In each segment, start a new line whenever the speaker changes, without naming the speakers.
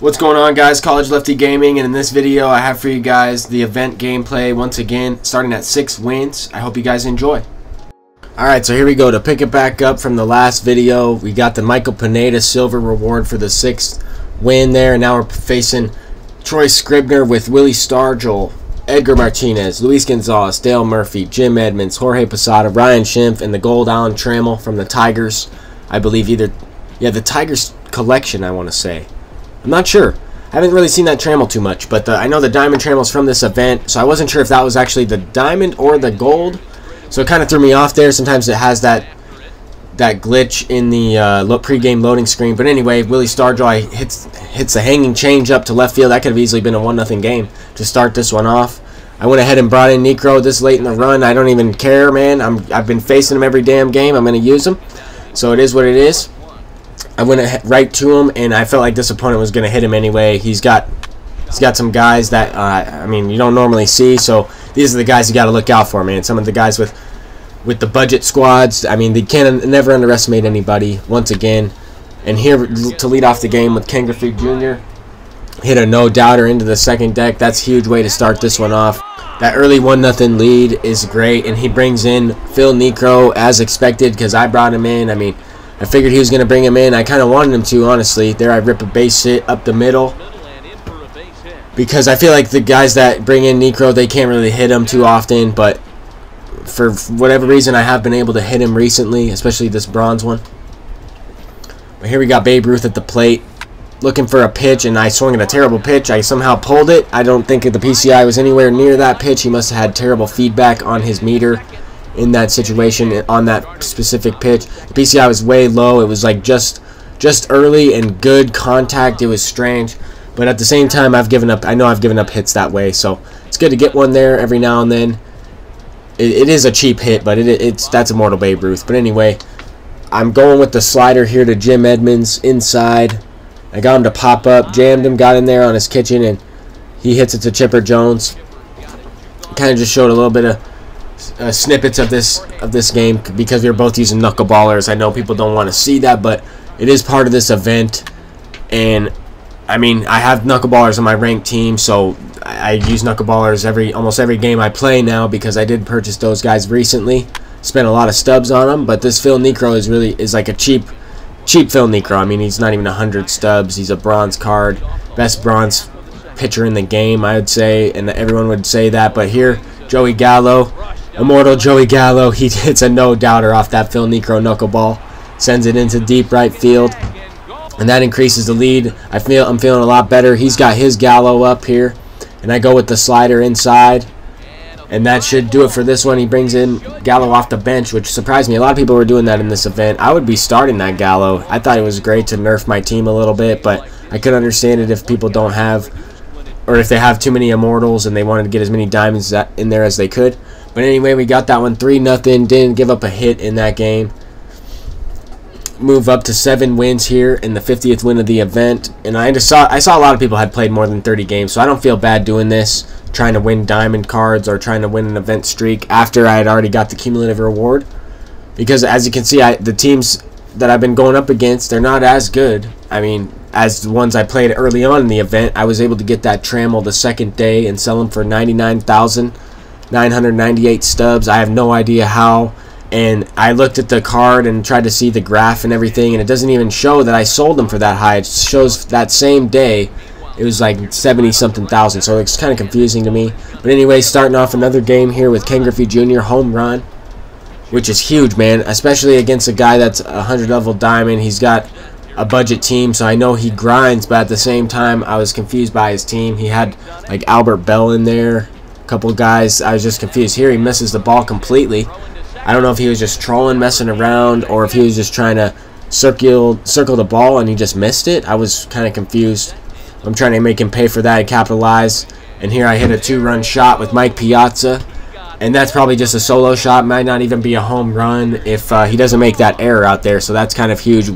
What's going on, guys? College Lefty Gaming, and in this video I have for you guys the event gameplay once again, starting at 6 wins. I hope you guys enjoy. Alright, so here we go. To pick it back up from the last video, we got the Michael Pineda silver reward for the 6th win there, and now we're facing Troy Scribner with Willie Stargell, Edgar Martinez, Luis Gonzalez, Dale Murphy, Jim Edmonds, Jorge Posada, Ryan Schimpf, and the Gold Allen Trammell from the Tigers. I believe the Tigers collection, I want to say. I'm not sure. I haven't really seen that Trammell too much, but I know the Diamond Trammell's from this event, so I wasn't sure if that was actually the Diamond or the Gold. So it kind of threw me off there. Sometimes it has that glitch in the pre-game loading screen. But anyway, Willie Stargell hits the hanging change up to left field. That could have easily been a 1-0 game to start this one off. I went ahead and brought in Necro this late in the run. I don't even care, man. I've been facing him every damn game. I'm going to use him. So it is what it is. I went right to him, and I felt like this opponent was going to hit him anyway. He's got some guys that I mean, you don't normally see. So these are the guys you got to look out for, man. Some of the guys with the budget squads. I mean, they can never underestimate anybody. Once again, and here to lead off the game with Ken Griffey Jr. hit a no-doubter into the second deck. That's a huge way to start this one off. That early 1-0 lead is great, and he brings in Phil Necro as expected because I brought him in. I mean, I figured he was going to bring him in. I kind of wanted him to, honestly. There I rip a base hit up the middle because I feel like the guys that bring in Necro, they can't really hit him too often, but for whatever reason, I have been able to hit him recently, especially this bronze one. But here we got Babe Ruth at the plate, looking for a pitch, and I swung at a terrible pitch. I somehow pulled it. I don't think the PCI was anywhere near that pitch. He must have had terrible feedback on his meter in that situation on that specific pitch. The PCI was way low. It was like just early and good contact. It was strange, but at the same time, I've given up. I know I've given up hits that way, so it's good to get one there every now and then. It is a cheap hit, but that's Immortal Babe Ruth. But anyway, I'm going with the slider here to Jim Edmonds inside. I got him to pop up, jammed him, got in there on his kitchen, and he hits it to Chipper Jones. Kind of just showed a little bit of snippets of this game because we were both using knuckleballers. I know people don't want to see that, but it is part of this event. And I mean, I have knuckleballers on my ranked team, so I use knuckleballers almost every game I play now because I did purchase those guys recently. Spent a lot of stubs on them, but this Phil Necro is like a cheap Phil Necro. I mean, he's not even 100 stubs. He's a bronze card, best bronze pitcher in the game, I would say, and everyone would say that. But here, Joey Gallo, Immortal Joey Gallo, he hits a no-doubter off that Phil Necro knuckleball, sends it into deep right field, and that increases the lead. I'm feeling a lot better. He's got his Gallo up here, and I go with the slider inside, and that should do it for this one. He brings in Gallo off the bench, which surprised me. A lot of people were doing that in this event. I would be starting that Gallo. I thought it was great to nerf my team a little bit, but I could understand it if people don't have, or if they have too many Immortals and they wanted to get as many diamonds in there as they could. But anyway, we got that one 3-0. Didn't give up a hit in that game. Move up to 7 wins here in the 50th win of the event. And I saw a lot of people had played more than 30 games, so I don't feel bad doing this, trying to win diamond cards or trying to win an event streak after I had already got the cumulative reward. Because as you can see, the teams that I've been going up against, they're not as good. I mean, as the ones I played early on in the event. I was able to get that Trammell the second day and sell them for 99,998 stubs. I have no idea how. And I looked at the card and tried to see the graph and everything, and it doesn't even show that I sold them for that high. It shows that same day it was like 70-something thousand, so it's kind of confusing to me. But anyway, starting off another game here with Ken Griffey Jr. home run, which is huge, man, especially against a guy that's a 100-level diamond. He's got a budget team, so I know he grinds, but at the same time, I was confused by his team. He had like Albert Bell in there, a couple guys. I was just confused. Here he misses the ball completely. I don't know if he was just trolling, messing around, or if he was just trying to circle the ball and he just missed it. I was kind of confused. I'm trying to make him pay for that and capitalize. And here I hit a 2-run shot with Mike Piazza. And that's probably just a solo shot. Might not even be a home run if he doesn't make that error out there. So that's kind of huge.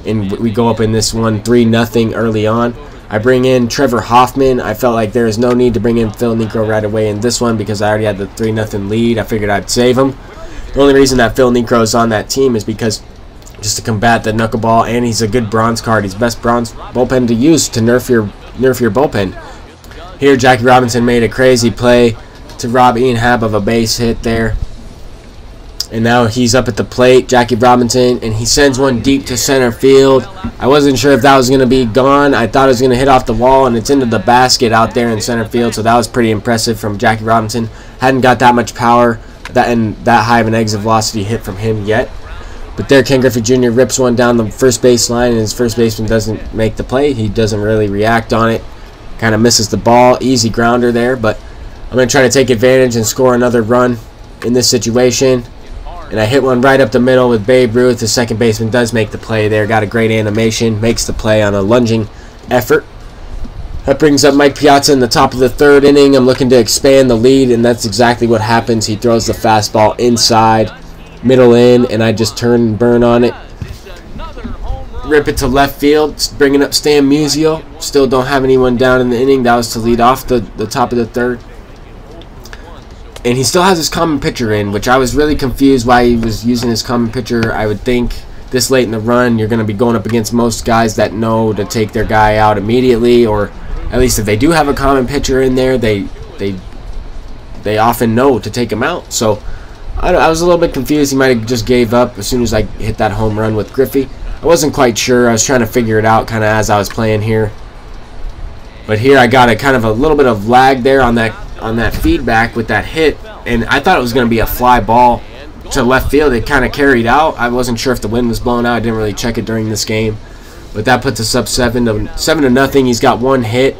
And we go up in this one 3-0 early on. I bring in Trevor Hoffman. I felt like there is no need to bring in Phil Necro right away in this one because I already had the 3-0 lead. I figured I'd save him. The only reason that Phil Necro is on that team is because just to combat the knuckleball, and he's a good bronze card. He's best bronze bullpen to use to nerf your bullpen. Here, Jackie Robinson made a crazy play to rob Ian Happ of a base hit there. And now he's up at the plate, Jackie Robinson, and he sends one deep to center field. I wasn't sure if that was going to be gone. I thought it was going to hit off the wall, and it's into the basket out there in center field, so that was pretty impressive from Jackie Robinson. Hadn't got that much power and that high of an exit velocity hit from him yet. But there, Ken Griffey Jr. rips one down the first base line, and his first baseman doesn't make the play. He doesn't really react on it. Kind of misses the ball. Easy grounder there, but I'm going to try to take advantage and score another run in this situation. And I hit one right up the middle with Babe Ruth. The second baseman does make the play there. Got a great animation. Makes the play on a lunging effort. That brings up Mike Piazza in the top of the third inning. I'm looking to expand the lead, and that's exactly what happens. He throws the fastball inside, middle in, and I just turn and burn on it. Rip it to left field, bringing up Stan Musial. Still don't have anyone down in the inning. That was to lead off the top of the third. And he still has his common pitcher in, which I was really confused why he was using his common pitcher. I would think this late in the run, you're going to be going up against most guys that know to take their guy out immediately, or at least if they do have a common pitcher in there, they often know to take him out. So I was a little bit confused. He might have just gave up as soon as I hit that home run with Griffey. I wasn't quite sure. I was trying to figure it out kind of as I was playing here. But here I got a kind of a little bit of lag there on that feedback with that hit, and I thought it was going to be a fly ball to left field. It kind of carried out. I wasn't sure if the wind was blowing out. I didn't really check it during this game, but that puts us up 7-0. He's got one hit,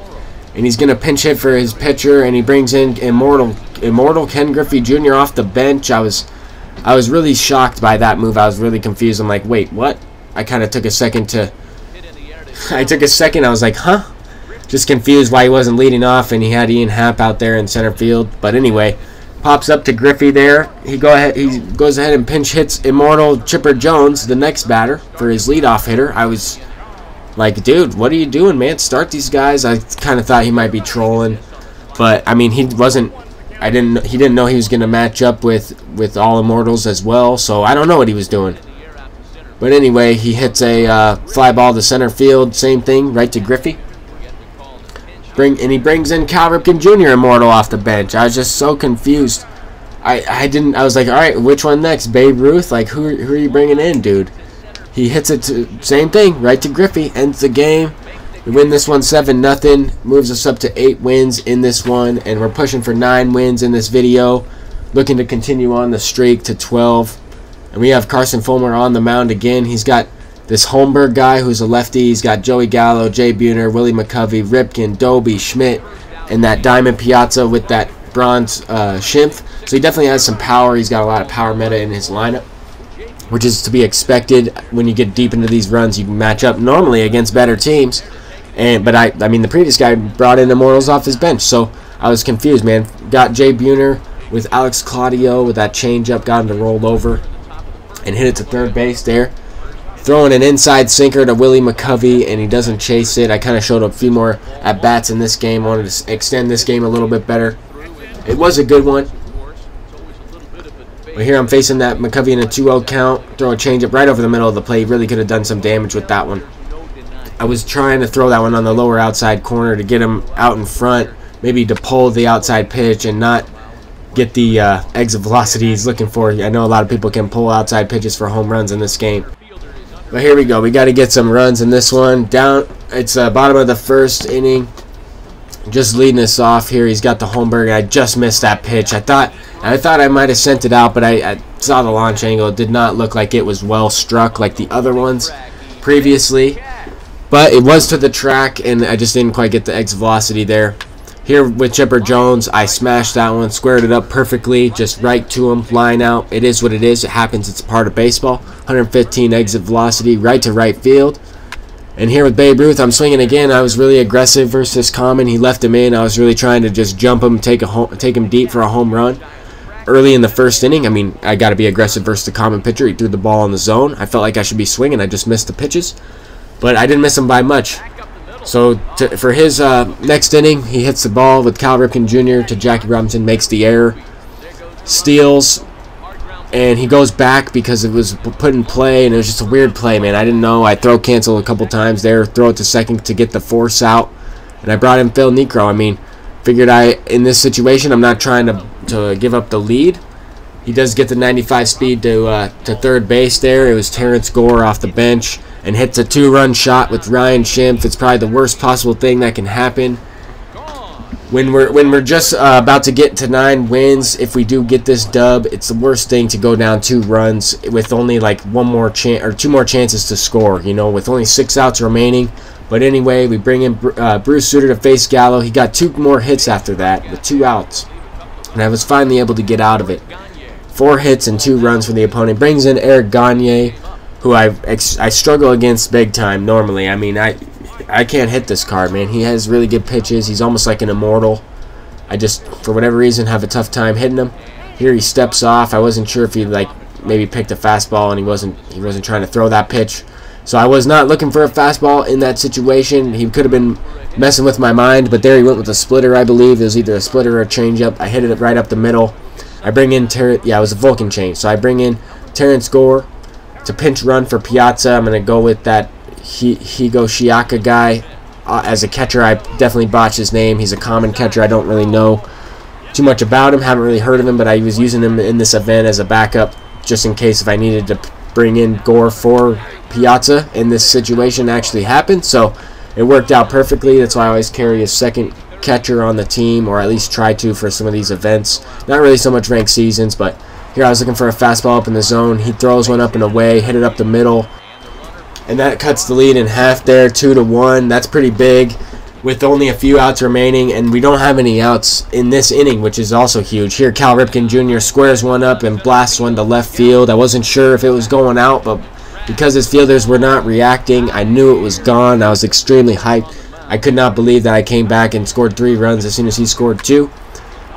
and he's going to pinch hit for his pitcher, and he brings in immortal Ken Griffey Jr. off the bench. I was really shocked by that move. I was really confused. I'm like, wait, what? I kind of took a second to. I was like, huh? Just confused why he wasn't leading off, and he had Ian Happ out there in center field. But anyway, pops up to Griffey there. He goes ahead and pinch hits immortal Chipper Jones, the next batter, for his leadoff hitter. I was like, dude, what are you doing, man? Start these guys. I kind of thought he might be trolling, but I mean, he wasn't. He didn't know he was going to match up with all immortals as well. So I don't know what he was doing. But anyway, he hits a fly ball to center field. Same thing, right to Griffey. And he brings in Cal Ripken Jr. immortal off the bench. I was just so confused. I was like, all right, which one next? Babe Ruth? Like, who are you bringing in, dude? He hits it to same thing, right to Griffey. Ends the game. We win this one 7-0. Moves us up to 8 wins in this one, and we're pushing for 9 wins in this video. Looking to continue on the streak to 12. And we have Carson Fulmer on the mound again. He's got this Holmberg guy who's a lefty. He's got Joey Gallo, Jay Buhner, Willie McCovey, Ripken, Doby, Schmidt, and that Diamond Piazza with that bronze Schimpf. So he definitely has some power. He's got a lot of power meta in his lineup, which is to be expected when you get deep into these runs. You can match up normally against better teams. But I mean, the previous guy brought in immortals off his bench, so I was confused, man. Got Jay Buhner with Alex Claudio with that changeup, got him to roll over and hit it to third base there. Throwing an inside sinker to Willie McCovey, and he doesn't chase it. I kind of showed a few more at-bats in this game. Wanted to extend this game a little bit better. It was a good one. But here I'm facing that McCovey in a 2-0 count. Throw a changeup right over the middle of the plate. Really could have done some damage with that one. I was trying to throw that one on the lower outside corner to get him out in front. Maybe to pull the outside pitch and not get the exit velocity he's looking for. I know a lot of people can pull outside pitches for home runs in this game. But here we go. We got to get some runs in this one. Down, it's bottom of the first inning. Just leading us off here. He's got the Holmberg. I just missed that pitch. I thought I might have sent it out, but I saw the launch angle. It did not look like it was well struck like the other ones previously. But it was to the track, and I just didn't quite get the exit velocity there. Here with Chipper Jones, I smashed that one, squared it up perfectly, just right to him, line out. It is what it is. It happens. It's part of baseball. 115 exit velocity, right to right field. And here with Babe Ruth, I'm swinging again. I was really aggressive versus Common. He left him in. I was really trying to just jump him, take him deep for a home run. Early in the first inning, I mean, I got to be aggressive versus the Common pitcher. He threw the ball in the zone. I felt like I should be swinging. I just missed the pitches. But I didn't miss him by much. So for his next inning, he hits the ball with Cal Ripken Jr. to Jackie Robinson, makes the error, steals, and he goes back because it was put in play, and it was just a weird play, man. I didn't know. I throw cancel a couple times there, throw it to second to get the force out, and I brought in Phil Necro. I mean, figured in this situation, I'm not trying to give up the lead. He does get the 95 speed to third base there. It was Terrence Gore off the bench and hits a 2-run shot with Ryan Schimpf. It's probably the worst possible thing that can happen. When we're just about to get to 9 wins, if we do get this dub, it's the worst thing to go down 2 runs with only like 1 more chance or 2 more chances to score. You know, with only 6 outs remaining. But anyway, we bring in Bruce Sutter to face Gallo. He got 2 more hits after that with 2 outs, and I was finally able to get out of it. 4 hits and 2 runs for the opponent. Brings in Eric Gagne, who I struggle against big time normally. I mean, I can't hit this card, man. He has really good pitches. He's almost like an immortal. I just, for whatever reason, have a tough time hitting him. Here he steps off. I wasn't sure if he maybe picked a fastball and he wasn't trying to throw that pitch. So I was not looking for a fastball in that situation. He could have been messing with my mind, but there he went with a splitter, I believe. It was either a splitter or a changeup. I hit it right up the middle. I bring in it was a Vulcan change. So I bring in Terrence Gore to pinch run for Piazza. I'm going to go with that Higo Shiaka guy as a catcher. I definitely botched his name. He's a common catcher. I don't really know too much about him. Haven't really heard of him, but I was using him in this event as a backup just in case if I needed to bring in Gore for Piazza and this situation actually happened. So it worked out perfectly. That's why I always carry a second catcher on the team, or at least try to for some of these events. Not really so much ranked seasons, but here I was looking for a fastball up in the zone. He throws one up and away, hit it up the middle, and that cuts the lead in half there, 2-1. That's pretty big with only a few outs remaining, and we don't have any outs in this inning, which is also huge. Here Cal Ripken Jr. squares one up and blasts one to left field. I wasn't sure if it was going out, but because his fielders were not reacting, I knew it was gone. I was extremely hyped. I could not believe that I came back and scored 3 runs as soon as he scored 2.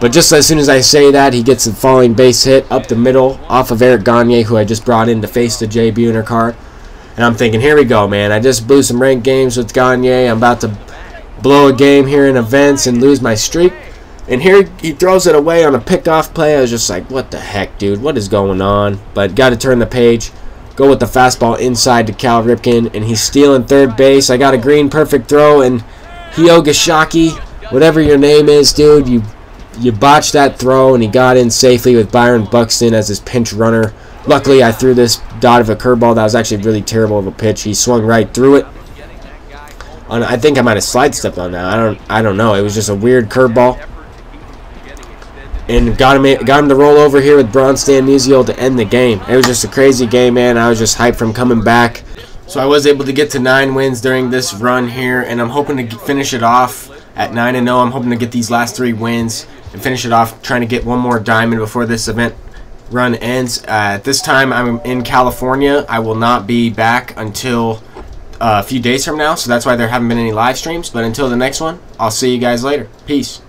But just as soon as I say that, he gets a falling base hit up the middle off of Eric Gagne, who I just brought in to face the Jay Buhner card. And I'm thinking, here we go, man. I just blew some ranked games with Gagne. I'm about to blow a game here in events and lose my streak. And here he throws it away on a pickoff play. I was just like, what the heck, dude? What is going on? But got to turn the page. Go with the fastball inside to Cal Ripken, and he's stealing third base. I got a green perfect throw, and Hiyogashaki, whatever your name is, dude, you botched that throw, and he got in safely with Byron Buxton as his pinch runner. Luckily, I threw this dot of a curveball that was actually really terrible of a pitch. He swung right through it. I think I might have slide stepped on that. I don't know. It was just a weird curveball. And got him to roll over here with Bronstein Musial to end the game. It was just a crazy game, man. I was just hyped from coming back. So I was able to get to 9 wins during this run here, and I'm hoping to finish it off at 9-0. I'm hoping to get these last 3 wins and finish it off, trying to get 1 more diamond before this event run ends. At this time, I'm in California. I will not be back until a few days from now, so that's why there haven't been any live streams. But until the next one, I'll see you guys later. Peace.